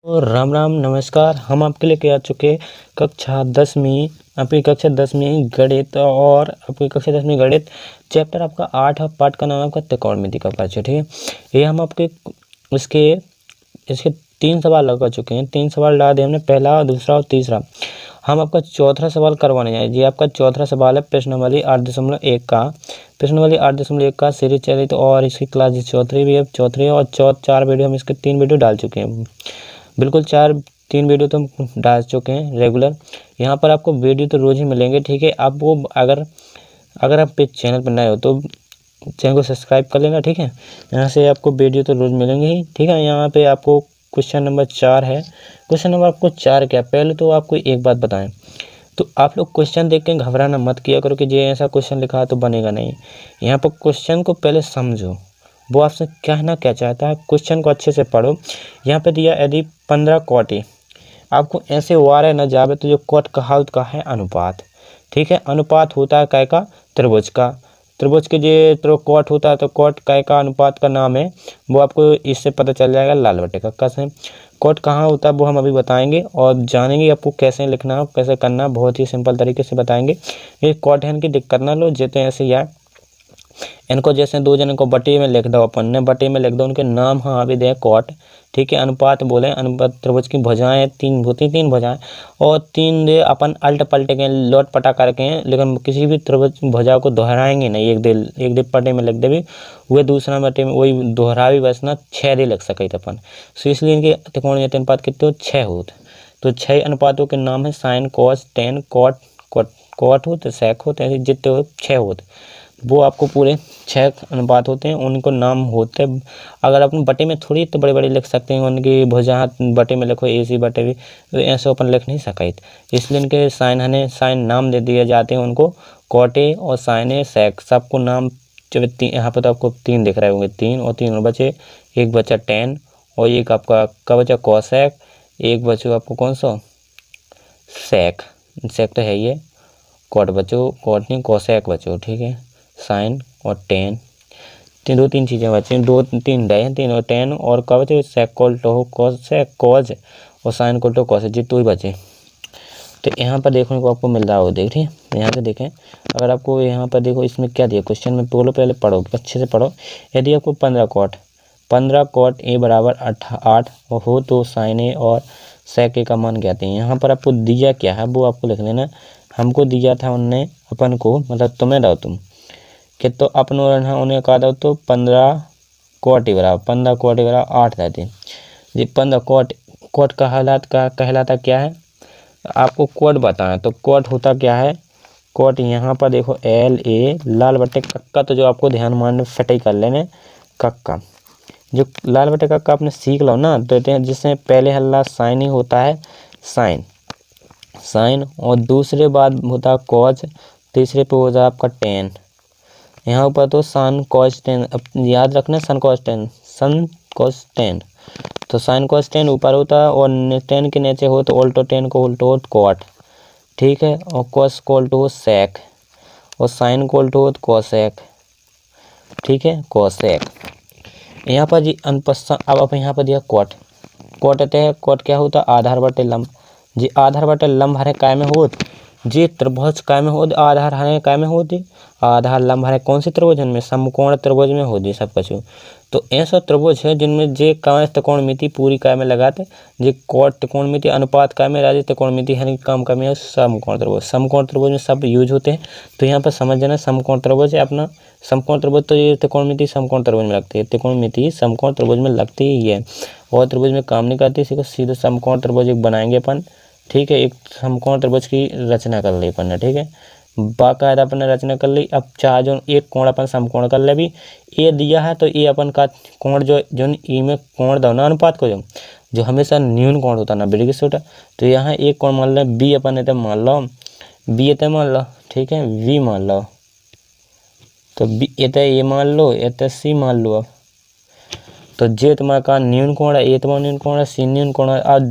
तो राम राम नमस्कार। हम आपके लिए आ चुके कक्षा 10वीं आपकी कक्षा 10वीं गणित और आपकी कक्षा 10वीं गणित चैप्टर आपका 8 पाठ का नाम आपका त्रिकोणमिति का परिचय। ठीक है, ये हम आपके इसके 3 सवाल लगा चुके हैं। 3 सवाल डाल दिए हमने, पहला, दूसरा और तीसरा। हम आपका चौथा सवाल करवाने जाए। ये आपका चौथा सवाल है प्रश्नावली 8.1 का। प्रश्नावली 8.1 का सीरीज चलित और इसकी क्लास चौथी भी है, चौथी और 4 वीडियो हम इसके 3 वीडियो डाल चुके हैं। बिल्कुल 3 वीडियो तो हम डाल चुके हैं रेगुलर। यहाँ पर आपको वीडियो तो रोज़ ही मिलेंगे। ठीक है, आपको अगर आप पे चैनल पर नए हो तो चैनल को सब्सक्राइब कर लेना। ठीक है, यहाँ से आपको वीडियो तो रोज़ मिलेंगे ही। ठीक है, यहाँ पे आपको क्वेश्चन नंबर 4 है। क्वेश्चन नंबर आपको 4 क्या, पहले तो आपको एक बात बताएं, तो आप लोग क्वेश्चन देख के घबराना मत किया करो कि ये ऐसा क्वेश्चन लिखा है तो बनेगा नहीं। यहाँ पर क्वेश्चन को पहले समझो, वो आपसे कहना क्या चाहता है, क्वेश्चन को अच्छे से पढ़ो। यहाँ पे दिया यदि 15 कोटि आपको ऐसे वारे न जावे तो जो कोट कहा उसका है अनुपात। ठीक है, अनुपात होता है काय का, त्रिभुज का। त्रिभुज के जो कोट होता है तो कोट काय का अनुपात का नाम है, वो आपको इससे पता चल जाएगा लाल बटे कक्का से। कोट कहाँ होता है वो हम अभी बताएंगे और जानेंगे आपको कैसे लिखना कैसे करना, बहुत ही सिंपल तरीके से बताएंगे। ये कोट है, इनकी दिक्कत ना लो, जेते ऐसे यार इनको जैसे 2 जन को बटे में लिख दो, अपन ने बटे में लिख दो उनके नाम। हाँ अभी दे कोट। ठीक है, अनुपात बोले, अनुपात त्रिभुज की भुजाएं 3 होती, 3 भुजाएं और 3 दे अपन अल्ट पलट के लोट पटा करके, लेकिन किसी भी त्रिभुज भुजा को दोहराएंगे नहीं। एक दे पटे में लिख दे भी वह दूसरा बटे में वही दोहरा भी, बस ना 6 दे लिख सके अपन। सो इसलिए इनके त्रिकोणीय अनुपात कितने हो, 6 होते। तो 6 अनुपातों के नाम है sine cos tan cot cot होते, सेक होते, ऐसे जितने हो 6 होते, वो आपको पूरे 6 अनुपात होते हैं, उनको नाम होते हैं। अगर अपन बटे में थोड़ी तो बड़े बड़े लिख सकते हैं, उनकी भुजा बटे में लिखो AC बटे भी, तो ऐसे अपन लिख नहीं सके, इसलिए इनके साइन नाम दे दिए जाते हैं उनको, कोटे और साइने सेक सबको नाम। जब यहाँ पर तो आपको 3 दिख रहे होंगे, 3 और 3 बचे, एक बचा टेन और एक आपका का बचा कोसेक, एक बचो आपको कौन सा सेक तो है ये, कोट बचो, कोट नहीं कोसेक बचो। ठीक है, साइन और टेन, 2-3 चीज़ें बची, 2-3 डे 3 और टेन और क्या बचे, सेक कोल टो कोज और साइन कोल टो कोस, जितने ही बचे। तो यहाँ पर देखने को आपको मिल रहा हो, देख रही है, यहाँ पे देखें। अगर आपको यहाँ पर देखो इसमें क्या दिया क्वेश्चन में, बोलो पहले पढ़ो, अच्छे से पढ़ो। यदि आपको 15 कोट A बराबर 8 हो तो साइन A और सेक A का मान ज्ञात है। यहाँ पर आपको दिया क्या है वो आपको लिख लेना। हमको दिया था उनने, अपन को मतलब तुम्हें दो तुम कि तो अपनों उन्हें कहा दो तो 15 कोटि बराबर 8 रहते। जी 15 कोट का हालात का कहलाता क्या है, आपको कोट बताएं तो कोट होता क्या है। कोट यहाँ पर देखो LA लाल बटे कक्का, तो जो आपको ध्यान मान फटे कर लेने कक्का, जो लाल बटे कक्का आपने सीख लो ना, तो जिसमें पहले हल्ला साइन ही होता है, साइन और दूसरे बाद होता है कॉज, तीसरे पे होता है आपका टेन। यहाँ ऊपर तो सन कॉस टेन, याद रखना सन कॉस टेन, तो साइन कॉस टेन ऊपर होता है और टेन के नीचे हो तो उल्टो टेन को उल्टो हो कोट। ठीक है, और कॉस को उल्टो हो सेक और साइन को उल्टो हो कोसेक। ठीक है, कोसेक। यहाँ पर जी अब यहाँ पर दिया कोट होते हैं। कोट क्या होता है, आधार बटे लंब। जी आधार बटे लंब हरे काय में होत, जी त्रिभुज काय में होत, आधार हरे काय में होती, आधार लंब हरे कौन से त्रिभुज में, समकोण त्रिभुज में होती सब कुछ। तो ऐसा त्रिभुज है जिनमें जे काय त्रिकोणमिति पूरी काय में लगाते, जे कोट त्रिकोणमिति अनुपात काय में राजे त्रिकोणमिति हर काम का में समकोण त्रिभुज में सब यूज होते हैं। तो यहाँ पर समझ जाना समकोण त्रिभुज है अपना, समकोण त्रिभुज तो ये त्रिकोणमिति समकोण त्रिभुज में लगती है, त्रिकोणमिति समकोण त्रिभुज में लगती ही है और त्रिभुज में काम नहीं करती, इसी को सीधे समकोण त्रिभुज एक बनाएंगे अपन। ठीक है, एक समकोण त्रिभुज की रचना कर ली अपन ने। ठीक है, बाकायदा अपन ने रचना कर ली। अब चाहे जो एक कोण अपन समकोण कर ले, भी ए दिया है तो ये अपन का कोण जो ई में कोण दो ना अनुपात को जो हमेशा न्यून कोण होता ना बड़ी छोटा, तो यहाँ एक कोण मान लो बी, अपन ने मान लो बी एते मान लो। ठीक है, वी मान लो, तो बी एते ये मान लो, एते सी मान लो। अब तो जे तुम्हारा का न्यून कोण है, ए तुम्हारा न्यून कोण है, सी न्यून कोण है। आज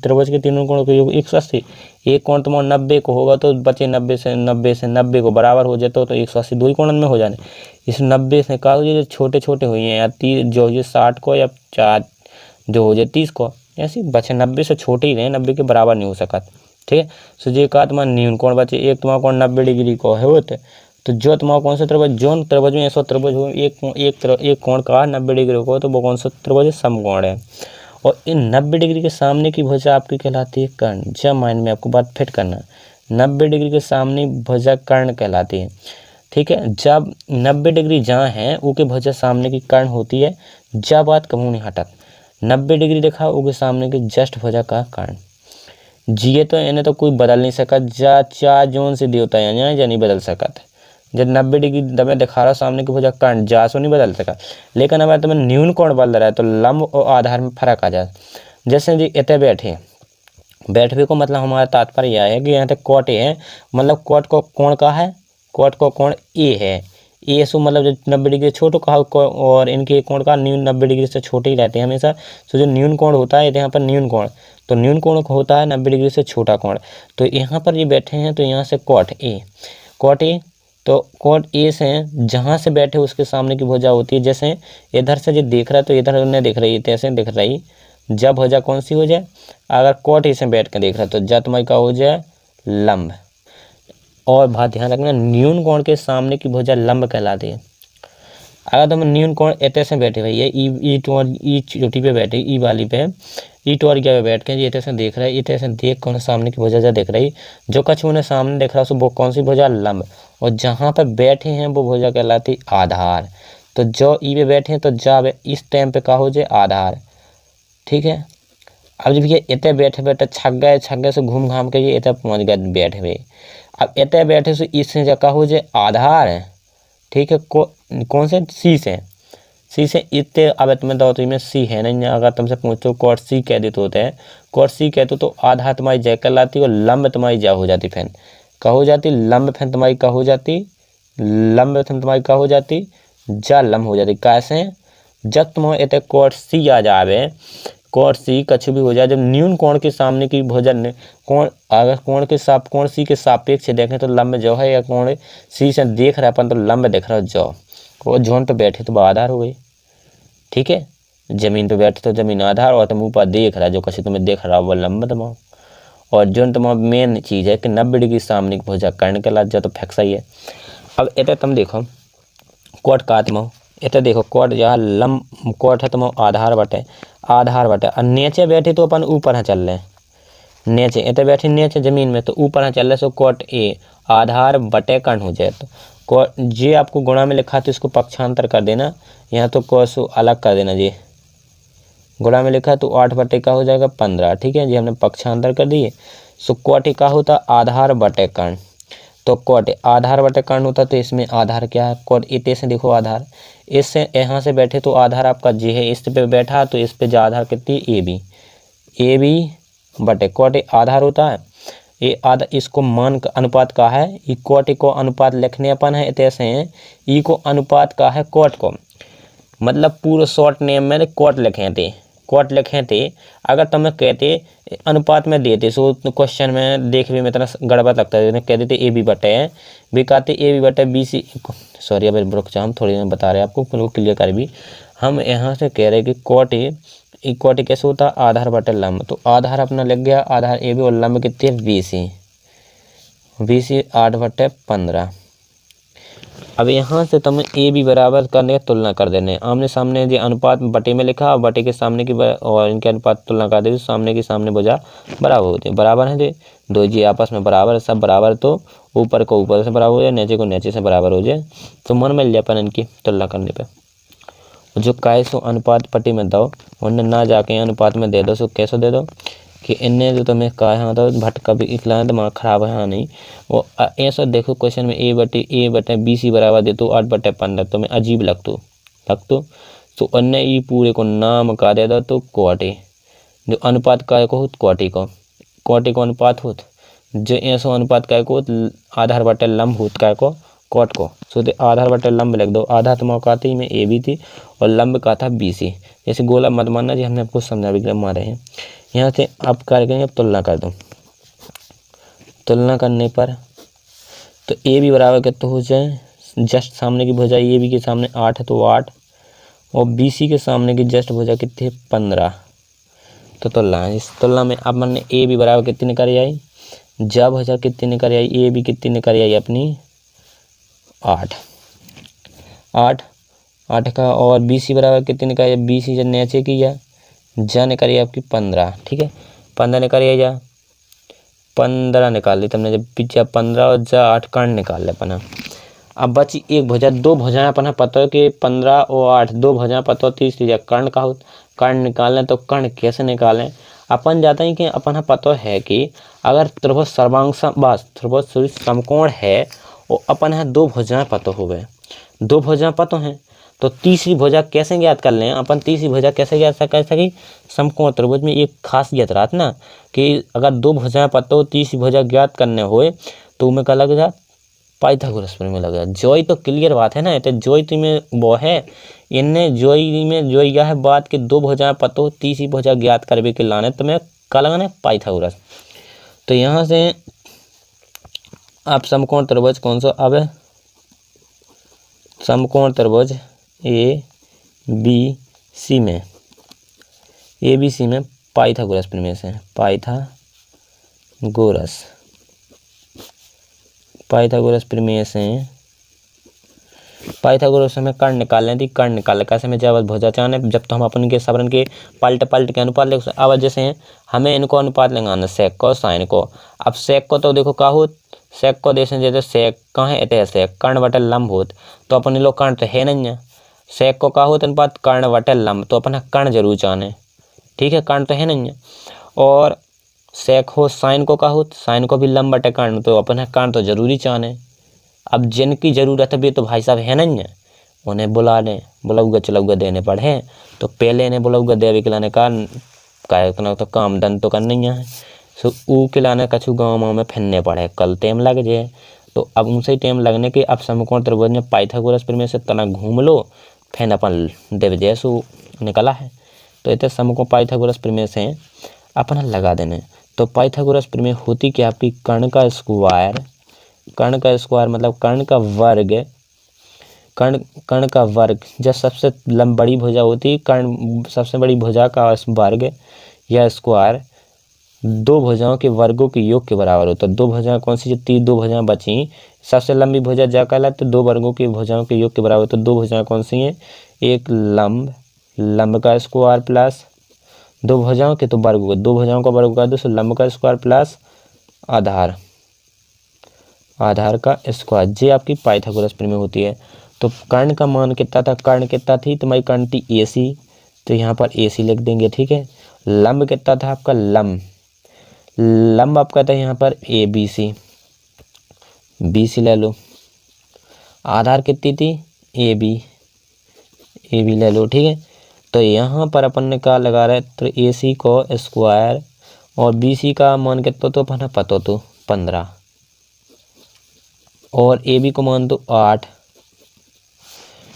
त्रिभुज के तीनों कोणों का योग 180, एक कोण तुम्हारा 90 को होगा तो बचे 90 को बराबर हो जाए तो 180 दो ही कोण में हो जाने। इस 90 से का हो जाए छोटे छोटे हुए हैं या जो 60 को या 4 जो हो जाए 30 को, ऐसी बचे 90 से छोटे ही रहे, 90 के बराबर नहीं हो सकत। ठीक है, सो जे का तुम्हारा न्यून कोण बचे, एक तुम्हारा कोण 90 डिग्री को है होते, तो जो तुम्हारा कौन सा त्रिभुज, जो त्रिभुज में ऐसा त्रिभुज हो एक कोण का 90 डिग्री को, तो वो कौन सा त्रिभुज है, समकोण है। और इन 90 डिग्री के सामने की भुजा आपकी कहलाती है कर्ण। जब माइंड में आपको बात फिट करना, 90 डिग्री के सामने भुजा कर्ण कहलाती है। ठीक है, जब 90 डिग्री जहाँ है उसके भुजा सामने की कर्ण होती है। जब बात कहूँ नहीं हटत, 90 डिग्री देखा उसके सामने की जस्ट भुजा का कर्ण। जिए तो इन्हें तो कोई बदल नहीं सकत, जा चार जोन से देवता है यहाँ या नहीं बदल सकत। जब 90 डिग्री दबे दिखा रहा सामने की भुजा कर्ण, जा सो नहीं बदल सका। लेकिन अगर तुम्हें न्यून कोण बदल रहा है तो लंब और आधार में फर्क आ जाए। जैसे जी इतने बैठे को मतलब हमारा तात्पर्य यह है कि यहाँ तक कोट ए है, मतलब कोट को कोण का है, कोट को कोण ए है। ए सो मतलब जो 90 डिग्री से छोटो कहा, और इनके कोण का न्यून 90 डिग्री से छोटे ही रहते हैं हमेशा। तो जो न्यून कोण होता है यहाँ पर न्यून कोण, तो न्यून कोण होता है 90 डिग्री से छोटा कोण। तो यहाँ पर ये बैठे हैं तो यहाँ से कोट ए, तो कोट ए से जहाँ से बैठे उसके सामने की भुजा होती है। जैसे इधर से जो देख रहा है तो इधर उन्हें दिख रही है, तैसे दिख रही। जब भुजा कौन सी हो जाए, अगर कोट ए से बैठ कर देख रहा है तो जब तुम्हारी का हो जाए लंब। और बात ध्यान रखना, न्यून कोण के सामने की भुजा लंब कहलाती है। अगर तुम न्यून कोण इतने से बैठे भैया ई चोटी पे बैठे, ई वाली पे, ई टोरिया पे बैठ के ये इतने से देख रहा है, इतने से देख कौन सामने की भुजा जा दिख रही, जो कछु उन्हें सामने दिख रहा है वो कौन सी भुजा, लंब। और जहाँ पर बैठे हैं वो भुजा कहलाती आधार। तो जो ई पे बैठे हैं तो जब इस टाइम पे का हो जाए आधार। ठीक है, अब जब ये इतने बैठे बैठे छक गए से घूम घाम के ये इतने पहुँच गए बैठे हुए। अब इतने बैठे से इससे जगह हो जाए आधार है। ठीक है, कौन से, सी से इतने। अब तुम्हें दो तो में सी है नहीं, अगर तुमसे पूछो कोट सी कह देते होते हैं, कोट सी कहते तो आधा तुम्हारी जय कहलाती और लंब तुम्हारी जा हो जाती। फैन का हो जाती लंब, फैन तुम्हारी का हो जाती लंब, फैन तुम्हारी का हो जाती जा लंब हो जाती। कैसे, जब तुम्हारे इतने कोट सी आ जावे, कोण सी कछ भी हो जाए, जब न्यून कोण के सामने की भुजा कोण, अगर कोण सी के सापेक्ष देखें तो लंब जो है, या कोण सी से देख रहा है अपन तो लंब देख रहा है जो, वो जोन पे बैठे तो आधार हो गई। ठीक है, जमीन पे बैठे तो जमीन आधार, और तुम ऊपर देख रहा है जो कसी तुम्हें देख रहा है वो लंब तुम्हारा। और जो तुम्हारा मेन चीज़ है कि 90 डिग्री सामने की भुजा कर्ण कहलात जा, तो फिक्स ही है। अब इतने तुम देखो कोट का तुम इतने देखो कोट जहाँ लंब कोट है तुम आधार बटे और नीचे बैठे तो अपन ऊपर है चल रहे, नीचे इतने बैठे नीचे जमीन में तो ऊपर है चल रहे, सो कोट ए आधार बटे कर्ण हो जाए। तो कोट जे आपको गुणा में लिखा तो इसको पक्षांतर कर देना, यहाँ तो कोस अलग कर देना। जी गुणा में लिखा तो 8 बटे का हो जाएगा 15। ठीक है जी, हमने पक्षांतर कर दिए। सो कोट का होता आधार बटे कर्ण, तो कोट आधार बटे कर्ण होता, तो इसमें आधार क्या है, कोट इतने से देखो आधार, इससे यहाँ से बैठे तो आधार आपका जी है, इस पे बैठा तो इस पे जा आधार कितनी ए बी बटे कोट आधार होता है। ये आधा इसको मान का अनुपात का है, ई कोट को अनुपात लिखने अपन है ऐसे हैं, ई को अनुपात का है कोट को, मतलब पूरे शॉर्ट नेम में कोट लिखे थे। अगर तुम्हें कहते अनुपात में देते सो क्वेश्चन में देखने में इतना गड़बड़ लगता है, कह देते ए बी बटे है, भी कहते ए बी बटे बी सी, सॉरी अब रुक जाओ, हम थोड़ी बता रहे हैं आपको, बिल्कुल क्लियर कर भी। हम यहाँ से कह रहे हैं कि कोट कैसे होता है आधार बटे लंब, तो आधार अपना लग गया, आधार ए बी और लंब कितने बी सी 8 बटे 15। अब यहाँ से तुम्हें ए बी बराबर करने तुलना कर देने, आमने सामने जो अनुपात बटे में लिखा और बटे के सामने की और इनके अनुपात तुलना कर दे, सामने की सामने भुजा बराबर होते हैं, बराबर है जी, दो जी आपस में बराबर, सब बराबर, तो ऊपर को ऊपर से बराबर हो जाए, नीचे को नीचे से बराबर हो जाए, तो मन मिल जाए अपन इनकी तुलना करने पर। जो कैसो अनुपात पट्टी में दो उन्हें ना जाके अनुपात में दे दो, सो कैसे दे दो कि इनने जो तुम्हें कहा है तो भटका भी इतना दिमाग खराब है नहीं। वो ऐसा देखो क्वेश्चन में ए बटे बी सी बराबर दे तो 8 बटे 15, तुम्हें अजीब लगतो तो अन्य ई पूरे को नाम का दे दो, तो कोटे जो अनुपात का को कोटे को अनुपात होत, जो ऐसा अनुपात का को आधार बटे लंब होत का को कोट को, सो दे आधार बटे लंब लिख दो। आधा तो मौका थी में ए बी थी और लंब का था बी सी, जैसे गोला मत मानना जी, हमने आपको समझा भी मारे हैं। यहाँ से आप क्या करेंगे, अब तुलना कर दो, तुलना करने पर तो ए बी बराबर कितना हो जाए, जस्ट सामने की भुजा ए बी के सामने 8 है तो 8, और बी सी के सामने की जस्ट भुजा कितनी है 15, तो तुलना है। इस तुलना में अब मैंने ए बी बराबर कितनी निकल आई, जब हजार कितनी निकल आई, ए बी कितनी निकल आई अपनी 8 का, और बी सी बराबर कितनी निकल आई, बी सी जब नीचे की है जा निकल आई आपकी 15, ठीक है 15 निकल आई, जा 15 निकाल ली तुमने, जब पीछे 15 और जा 8 कर्ण निकाल ले अपना। अब बची एक भुजा, दो भुजाएं अपना पता है कि 15 और 8 दो भुजाएं पता हो, तीसरी कर्ण का हो, कर्ण निकालें तो कर्ण कैसे निकालें, अपन जाते हैं कि अपन पता है कि अगर त्रिभुज सर्वांग बस त्रिभुज समकोण है और अपन है दो भुजाएं पता हो गए, दो भुजाएं पता हैं, तो तीसरी भुजा कैसे ज्ञात कर लें अपन, तीसरी भुजा कैसे ज्ञात कर सके, समकोण त्रिभुज में एक खासियत रहती ना कि अगर दो भुजाएं पता हो तीसरी भुजा ज्ञात करने होए तो उनमें क्या लग जाए, पाइथागोरस प्रमेय लग जाए। जोई तो क्लियर बात है ना, तो जोई तो में वो है इनने जोई में जो यह है बात कि दो भुजाएं पता हो तीसरी भुजा ज्ञात करने के लाने तो मैं क्या लगाना है, पाइथागोरस। तो यहाँ से आप समकोण त्रिभुज कौन सा, अब समकोण त्रिभुज ए बी सी में पाइथागोरस प्रमेय से, पाइथागोरस प्रमेय से पाइथागोरस में कर्ण निकाल लें थी, कर्ण निकाल कैसे में जब भुजा चाने जब तो हम अपन के सबरन के पलट के अनुपात ले, अब जैसे हमें इनको अनुपात लगाना सेक को साइन को। अब सेक को तो देखो का हो, सेक को जैसे जैसे सेक कहाँ है इतने सेक कर्ण बटे लंब होत, तो अपन लोग कर्ण तो है नहीं है, सेक को का होत अनुपात कर्ण बटे लंब, तो अपन कर्ण जरूर चाने, ठीक है कर्ण तो है नहीं है। और सेक हो साइन को का हो, साइन को भी लंब बटे कर्ण, तो अपन कर्ण तो जरूरी चाने। अब जिनकी जरूरत है भी तो भाई साहब है नहीं है, उन्हें बुला लें, बुलाऊगा चलाऊगा देने पड़े, तो पहले इन्हें बुलाऊगा देवे के लाने का तो काम धन तो करना ही है, सो ऊ के लाने कछु गाँव में फिरने पड़े, कल टेम लग जाए। तो अब उनसे टेम लगने के अब समकोण त्रिभुज में पाइथागोरस प्रमेय से तना घूम लो, फिर अपन देव जैसो निकला है, तो इतने समकोण पाइथागोरस प्रमेय से अपन लगा देने। तो पाइथागोरस प्रमेय होती कि आपकी कर्ण का स्क्वायर मतलब कर्ण का वर्ग, कर्ण का वर्ग जब सबसे बड़ी भुजा होती कर्ण सबसे बड़ी भुजा का वर्ग या स्क्वायर दो भुजाओं के वर्गों के योग के बराबर होता है। दो भुजाएं कौन सी, जो दो भुजाएं बची सबसे लंबी भुजा जा कहलाती तो दो वर्गों की भुजाओं के योग के बराबर, तो दो भुजाएं कौन सी हैं, एक लंब का स्क्वायर प्लस दो भुजाओं के तो वर्ग, दो भुजाओं का वर्ग कर दो, तो लंब का स्क्वायर प्लस आधार का स्क्वायर, ये आपकी पाइथागोरस प्रमेय होती है। तो कर्ण का मान कितना था, कर्ण कितना थी तुम्हारी कर्ण थी AC, तो यहाँ पर AC लिख देंगे, ठीक है। लंब कितना था आपका, लंब आपका था यहाँ पर ABC ले लो। आधार कितनी थी, AB ले लो, ठीक है। तो यहाँ पर अपन ने क्या लगा रहे, तो AC को स्क्वायर और BC का मान कितना तो अपन पता तो 15 और AB को मान दो 8,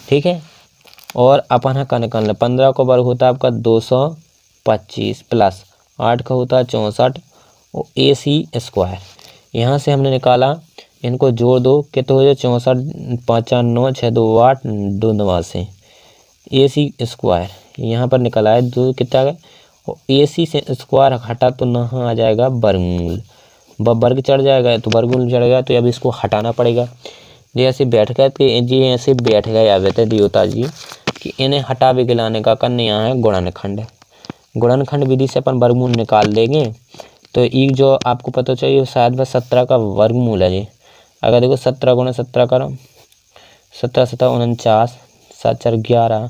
ठीक है। और अपन का निकालना 15 का वर्ग होता है आपका 225 प्लस 8 का होता है 64 और AC स्क्वायर, यहाँ से हमने निकाला, इनको जोड़ दो कितना हो जाए 64 5 9 6 2 8 2 9 से AC स्क्वायर यहाँ पर निकला है जो कितना है, और AC से स्क्वायर हटा तो यहाँ आ जाएगा वर्गमूल, वर्ग चढ़ जाएगा तो वर्गमूल चढ़ गया, तो अब इसको हटाना पड़ेगा। जैसे बैठ गए कि जी ऐसे बैठ गए आवे थे देवता जी कि इन्हें हटावे के लाने का करने यहाँ है गुणनखंड विधि से अपन वर्गमूल निकाल लेंगे। तो एक जो आपको पता चाहिए शायद वह 17 का वर्गमूल है जी। अगर देखो 17 गुणा 17 करो, 17 7 49 7 4 11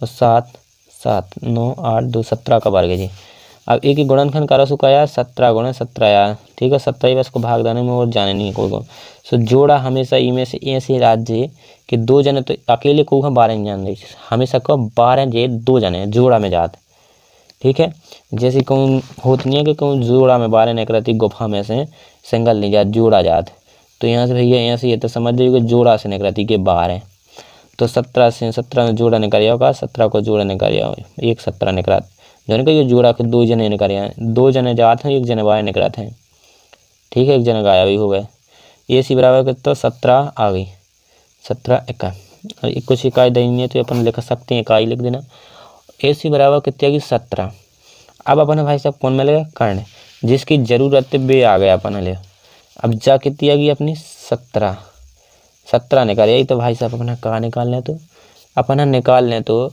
और 7 7 9 8 2 17 का वर्ग है जी। अब एक ही गुणनखंड करो सो क्या 17 गुणा 17 यार, ठीक है 17 बस को भाग देने में और जाने नहीं कोई को। सो जोड़ा हमेशा इनमें से ऐसे राज्य कि दो जने तो अकेले को 12 नहीं जान रही, हमेशा को 12 जे दो जने जोड़ा में जाते, ठीक है। जैसे कहूँ होती नहीं है कि कहूँ जोड़ा में 12 निकलती गुफा में से सिंगल नहीं जात जोड़ा जात, तो यहाँ से भैया यहाँ से ये तो समझ जाइए जोड़ा से निकलती कि 12, तो 17 से 17 में जोड़ा निकल होगा, 17 को जोड़ा निकल एक 17 निकला, जो कि ये जोड़ा के दो जने निकल हैं, दो जने जाते हैं एक जने बाहर निकलते हैं, ठीक है, एक जने गायब ही हो गए। AC बराबर तो 17 आ गई, 17 इकाई, कुछ इकाई देनी है तो अपन लिख सकते हैं इकाई लिख देना। AC बराबर कितनी आ गई 17। अब अपन भाई साहब कौन मिलेगा, कर्ण, जिसकी जरूरत वे आ गया अपन ले। अब जा कितनी आ गई अपनी 17, 17 निकाल, यही तो भाई साहब अपना कहाँ निकाल लें, तो अपन निकाल लें। तो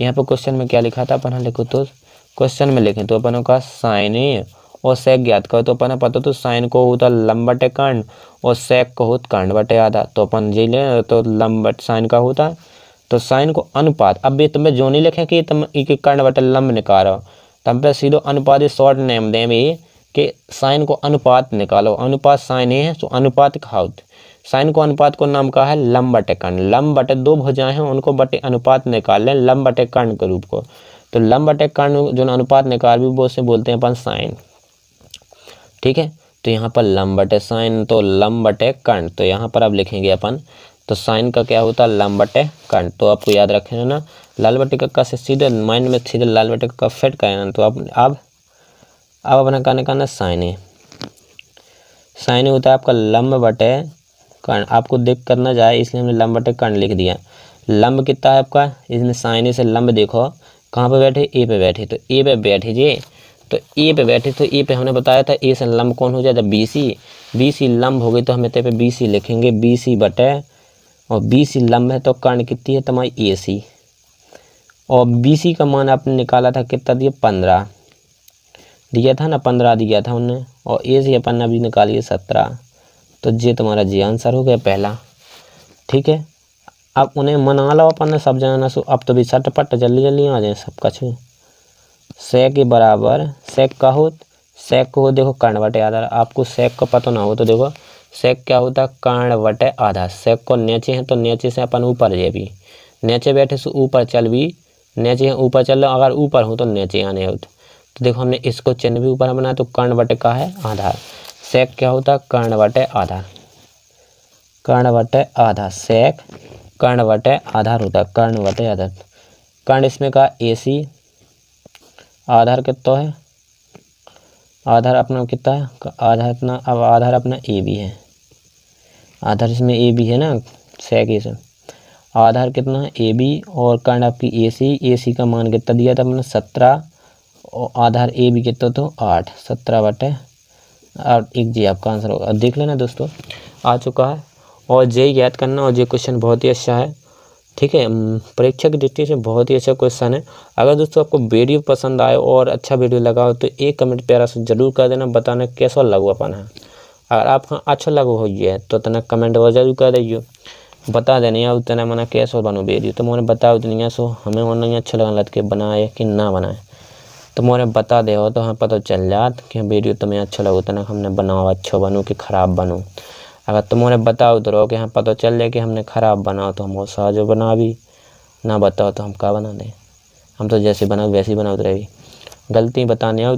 यहाँ पर क्वेश्चन में क्या लिखा था, अपन लिखो तो क्वेश्चन में लिखें तो अपन का साइन ए और सेक ज्ञात करो, तो अपन पता तो साइन को होता लंब बटे कर्ण और सेक को होता कर्ण बटे आधा, तो अपन जी ले तो लंब बटे साइन का होता, तो साइन को अनुपात। अब ये तुम्हें जो नहीं लिखे कि तुम एक कर्ण बटे लंब निकालो, तब पे सीधो अनुपात शॉर्ट नेम दें भी कि साइन को अनुपात निकालो, अनुपात साइन ए है तो अनुपात कहा होता, साइन को अनुपात को नाम कहा है लंब बटे कर्ण, लंब बटे दो भुजाएं हैं उनको बटे अनुपात निकाल लें लंब बटे कर्ण के रूप को, तो लंब बटे कर्ण जो अनुपात निकाल भी वो से बोलते हैं अपन साइन। ठीक है, तो यहाँ पर लंब बटे साइन तो लंब बटे कर्ण, तो यहाँ पर अब लिखेंगे अपन, तो साइन का क्या होता है लंब बटे कर्ण, तो आपको याद रखना ना, लाल बटे का से सीधे माइंड में सीधे लाल बटे का फिट करना, तो अब अपना क्या निकालना साइन है, साइन होता है आपका लंब बटे कर्ण, आपको देख करना जाए इसलिए हमने लंब बटे कर्ण लिख दिया। लंब कितना है आपका, इसमें साइन से लंब देखो कहाँ पे बैठे, ए पे बैठे, तो ए पे बैठे जी, तो ए पे बैठे, तो ए पे हमने बताया था ए से लंब कौन हो जाए, बी सी, बी सी लंब हो गई तो हम इतने पे बी सी लिखेंगे, बी सी बटे, और बी सी लंब है तो कर्ण कितनी है तुम्हारी ए सी, और बी सी का मान आपने निकाला था कितना दिया 15 दिया था ना, 15 दिया था उनने, और ए सी अपन ने अभी निकाली 17, तो ये तुम्हारा जी आंसर हो गया पहला। ठीक है, अब उन्हें मना लो अपन ने सब जाना, सो अब तो भी सटपट जल्दी जल्दी आ जाए सब कुछ। सेक के बराबर सेक का हो, सेक को हो देखो कर्ण बटे आधा, आपको सेक का पता ना हो तो देखो सेक क्या होता है कर्ण बटे आधा, सेक को नीचे है तो नीचे से अपन ऊपर जाए भी, नीचे बैठे से ऊपर चल भी, नीचे ऊपर चल रहा, अगर ऊपर हो तो नीचे आने हो, तो देखो हमने इसको चिन्ह भी ऊपर बनाया तो कर्ण बटे का है आधा, सेक क्या होता है कर्ण बटे आधा, कर्ण बटे आधा, सेक कर्ण बटे आधार होता है, कर्ण बटे आधार, कर्ण इसमें का ए सी, आधार कितना है, आधार अपना कितना है, आधार अपना, अब आधार अपना ए बी है, आधार इसमें ए बी है ना, सेक ए से आधार कितना है ए बी, और कर्ण आपकी ए सी का मान कितना दिया था अपने 17, और आधार ए बी कितना तो 8, 17 बटे 8, एक जी आपका आंसर होगा। देख लेना दोस्तों आ चुका है, और जे याद करना, और ये क्वेश्चन बहुत ही अच्छा है। ठीक है, परीक्षा की दृष्टि से बहुत ही अच्छा क्वेश्चन है। अगर दोस्तों आपको वीडियो पसंद आए और अच्छा वीडियो लगा हो तो एक कमेंट प्यारा से जरूर कर देना, बताना कैसा लगो अपन है, अगर आपको अच्छा लगो हो ये तो तना कमेंट वो जरूर कर दियो, बता देनी है उतना मना कैसे बनो वीडियो, तो मैंने बताओ दुनिया सो हमें वो नहीं अच्छा लगा लग के बनाए कि ना बनाए, तो मैंने बता दे हो तो हाँ पता चल जात कि वीडियो तुम्हें अच्छा लगो तना हमने बनाओ अच्छा बनो कि ख़राब बनो। अगर तुम्हारे बताओ तो रहो कि हाँ पता चल जाए कि हमने ख़राब बनाओ तो हम वो साजो बना भी, ना बताओ तो हम क्या बना दें, हम तो जैसे बनाओ वैसे ही बनाओ तो रही। गलती बताने आओ,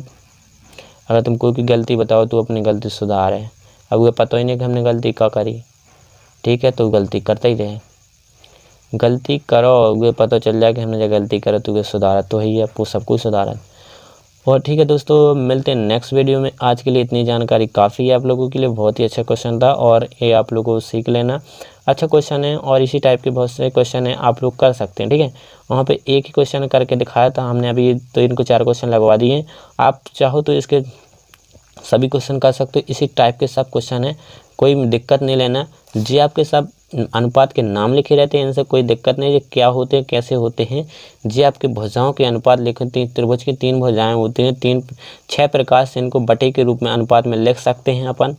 अगर तुम कोई की गलती बताओ तो अपनी गलती सुधार है, अब वो पता ही नहीं कि हमने गलती क्या करी। ठीक है, तो गलती करते ही रहे, गलती करो वो पता चल जाए कि हमने जो गलती करो तो वो सुधारा तो ही है, वो सब कुछ सुधारा। और ठीक है दोस्तों, मिलते हैं नेक्स्ट वीडियो में। आज के लिए इतनी जानकारी काफ़ी है आप लोगों के लिए, बहुत ही अच्छा क्वेश्चन था और ये आप लोगों को सीख लेना, अच्छा क्वेश्चन है, और इसी टाइप के बहुत से क्वेश्चन है आप लोग कर सकते हैं। ठीक है, वहाँ पे एक ही क्वेश्चन करके दिखाया था हमने, अभी तो इनको 4 क्वेश्चन लगवा दिए, आप चाहो तो इसके सभी क्वेश्चन कर सकते हो, इसी टाइप के सब क्वेश्चन है, कोई दिक्कत नहीं लेना। जी आपके सब अनुपात के नाम लिखे रहते हैं, इनसे कोई दिक्कत नहीं, ये क्या होते हैं कैसे होते हैं, जी आपके भुजाओं के अनुपात लिखते हैं, त्रिभुज की 3 भुजाएं होती हैं, 6 प्रकार से इनको बटे के रूप में अनुपात में लिख सकते हैं अपन।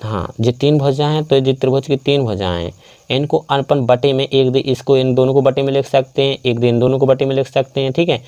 हाँ, ये 3 भुजाएं हैं तो ये त्रिभुज की 3 भुजाएं हैं, इनको अपन बटे में एक दिन इसको इन दोनों को बटे में लिख सकते हैं, एक दिन दोनों को बटे में लिख सकते हैं। ठीक है,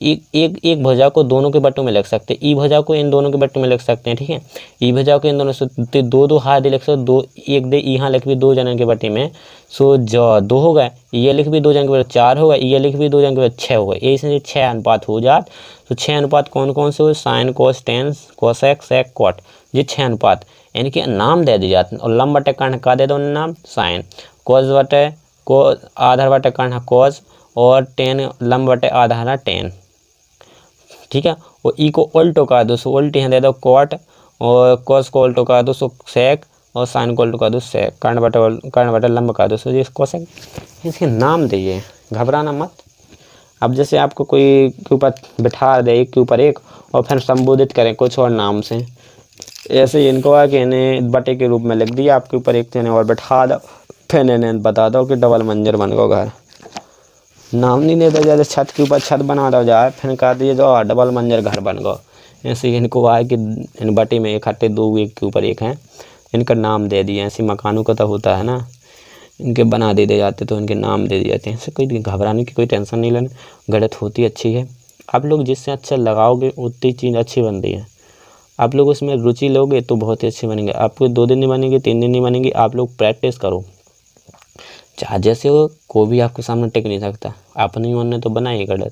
एक भुजा को दोनों के बटों में लिख सकते हैं, ई भुजा को इन दोनों के बटों में लिख सकते हैं। ठीक है, ई भुजा को इन दोनों से दो हाथ लिख सकते, दो एक दे यहाँ लिख भी 2 जनों के बटे में, सो जो 2 हो गए, ये लिख भी 2 जन के बटे 4 हो गए, ये लिख भी 2 जन के बटे 6 हो गए, ऐसे 6 अनुपात हो जात। तो 6 अनुपात कौन कौन से हो, sine cos tan cosec sec cot, ये 6 अनुपात इनके नाम दे दिए जाते हैं। और लंब बटे कर्ण का दे दो नाम साइन, कोस बटे को आधार बटे कर्ण कोस, और टेन लंब बटे आधार टेन। ठीक है, और ई को उल्टो कर दो सो उल्टी दे दो कॉट, और कोस को उल्टो कर दो सो सेक, और साइन को उल्टो कर दो सेक, कर्ण बटे लंब कर दो सो ये कोसेक। इसके नाम दीजिए, घबराना मत, अब जैसे आपको कोई के ऊपर बिठा दे, एक के ऊपर एक, और फिर संबोधित करें कुछ और नाम से, ऐसे ही इनको है कि इन्हें बटे के रूप में लिख दिया, आपके ऊपर एक इन्हें और बिठा दो, फिर इन्हें बता दो कि डबल मंजिल बन गो घर। नाम नहीं देते, जैसे छत के ऊपर छत बना दो जाए, फिर कह दिए जो डबल मंजिल घर बन गो। ऐसे ही इनको है कि इन बटे में इकट्ठे दो एक के ऊपर एक हैं, इनका नाम दे दिए। ऐसे मकानों का तो होता है ना, इनके बना दे जाते तो इनके नाम दे दिए जाते हैं। इससे कोई घबराने की कोई टेंशन नहीं लेनी, गणित होती अच्छी है। आप लोग जिससे अच्छा लगाओगे उतनी चीज़ अच्छी बनती है। आप लोग उसमें रुचि लोगे तो बहुत ही अच्छी बनेंगे। आपको 2 दिन नहीं बनेंगे, 3 दिन नहीं बनेंगे, आप लोग प्रैक्टिस करो। चाहे जैसे हो, कोई भी आपके सामने टिक नहीं सकता। अपने मन ने तो बनाई गणित।